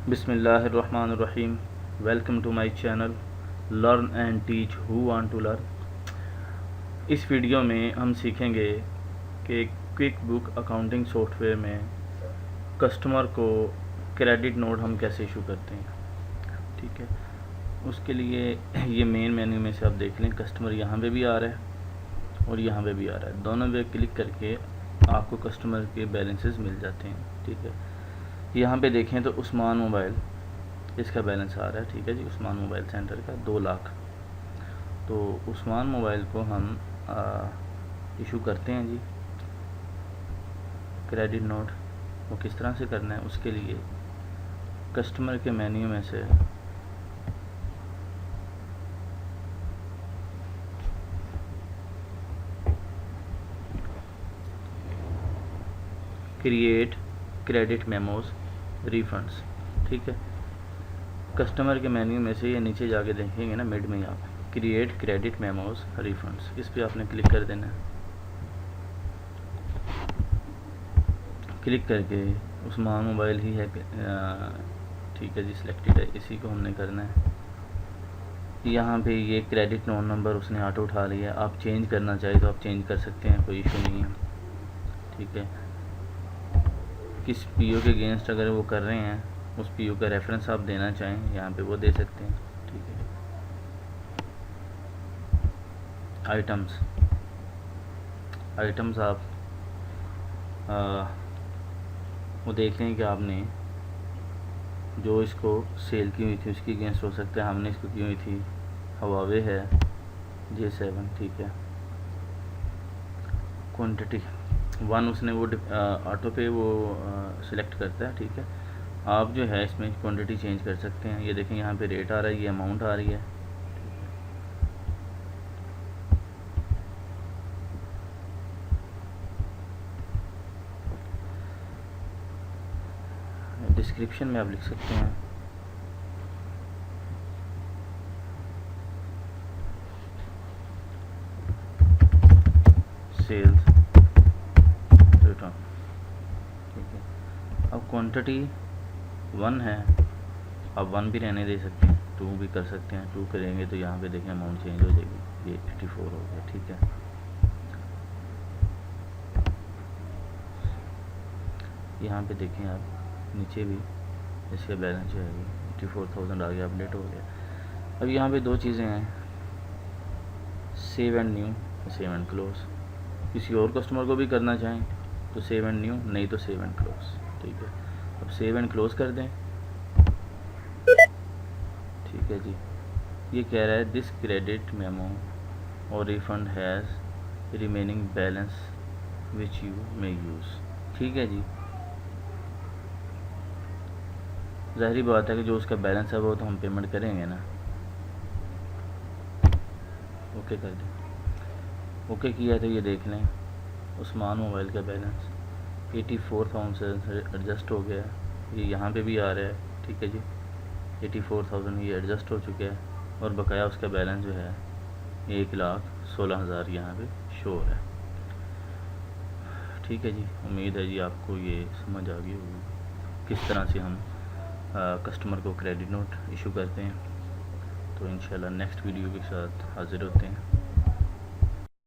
बिस्मिल्लाहिर्रहमानिर्रहीम। Welcome to my channel learn and teach who want to learn. इस video में हम सीखेंगे कि क्विक बुक अकाउंटिंग सॉफ्टवेयर में कस्टमर को क्रेडिट नोट हम कैसे इशू करते हैं। ठीक है, उसके लिए ये मेन मेन्यू में से आप देख लें, कस्टमर यहाँ पे भी आ रहा है और यहाँ पे भी आ रहा है। दोनों पे क्लिक करके आपको कस्टमर के बैलेंसेस मिल जाते हैं। ठीक है, यहाँ पे देखें तो उस्मान मोबाइल, इसका बैलेंस आ रहा है। ठीक है जी, उस्मान मोबाइल सेंटर का 2 लाख। तो उस्मान मोबाइल को हम इशू करते हैं जी क्रेडिट नोट। वो किस तरह से करना है, उसके लिए कस्टमर के मेन्यू में से क्रिएट क्रेडिट मेमोज रिफंड्स। ठीक है, कस्टमर के मेन्यू में से ये नीचे जाके देखेंगे ना, मिड में आप क्रिएट क्रेडिट मेमोज रिफंड्स, इस पर आपने क्लिक कर देना है। क्लिक करके उस्मान मोबाइल ही है, ठीक है जी, सिलेक्टेड है, इसी को हमने करना है। यहाँ पे ये क्रेडिट नोट नंबर उसने ऑटो उठा लिया। आप चेंज करना चाहे तो आप चेंज कर सकते हैं, कोई इशू नहीं है। ठीक है, किस पीओ के अगेंस्ट अगर वो कर रहे हैं, उस पीओ का रेफरेंस आप देना चाहें, यहाँ पे वो दे सकते हैं। ठीक है, आइटम्स आप वो देख लें कि आपने जो इसको सेल की हुई थी उसकी अगेंस्ट हो सकता है। हमने इसको की हुई थी हवावे है J7। ठीक है, क्वांटिटी 1 उसने वो ऑटो पे वो सिलेक्ट करता है। ठीक है, आप जो है इसमें क्वांटिटी चेंज कर सकते हैं। ये देखें, यहाँ पे रेट आ रहा है, ये अमाउंट आ रही है। डिस्क्रिप्शन में आप लिख सकते हैं सेल्स रिटर्न। ठीक है, अब क्वांटिटी 1 है, आप 1 भी रहने दे सकते हैं, 2 भी कर सकते हैं। 2 करेंगे तो यहाँ पे देखें अमाउंट चेंज हो जाएगी, ये 84 हो गया। ठीक है, यहाँ पे देखें आप नीचे भी इसका बैलेंस जो है 84,000 आ गया, अपडेट हो गया। अब यहाँ पे 2 चीज़ें हैं, save and new, save and close. किसी और कस्टमर को भी करना चाहें तो सेव एंड न्यू, नहीं तो सेव एंड क्लोज। ठीक है, अब सेव एंड क्लोज कर दें। ठीक है जी, ये कह रहा है दिस क्रेडिट मेमो और refund has remaining balance which you may use. ठीक है जी, ज़ाहिरी बात है कि जो उसका बैलेंस है वो तो हम पेमेंट करेंगे ना। ओके कर दें। ओके किया तो ये देख लें, उस्मान मोबाइल का बैलेंस 84,000 से एडजस्ट हो गया है। ये यहाँ पे भी आ रहा है। ठीक है जी, 84,000 ये एडजस्ट हो चुका है और बकाया उसका बैलेंस जो है 1,16,000 यहाँ पे शो हो रहा है। ठीक है जी, उम्मीद है जी आपको ये समझ आ गई होगी किस तरह से हम कस्टमर को क्रेडिट नोट इशू करते हैं। तो इंशाल्लाह नेक्स्ट वीडियो के साथ हाज़िर होते हैं।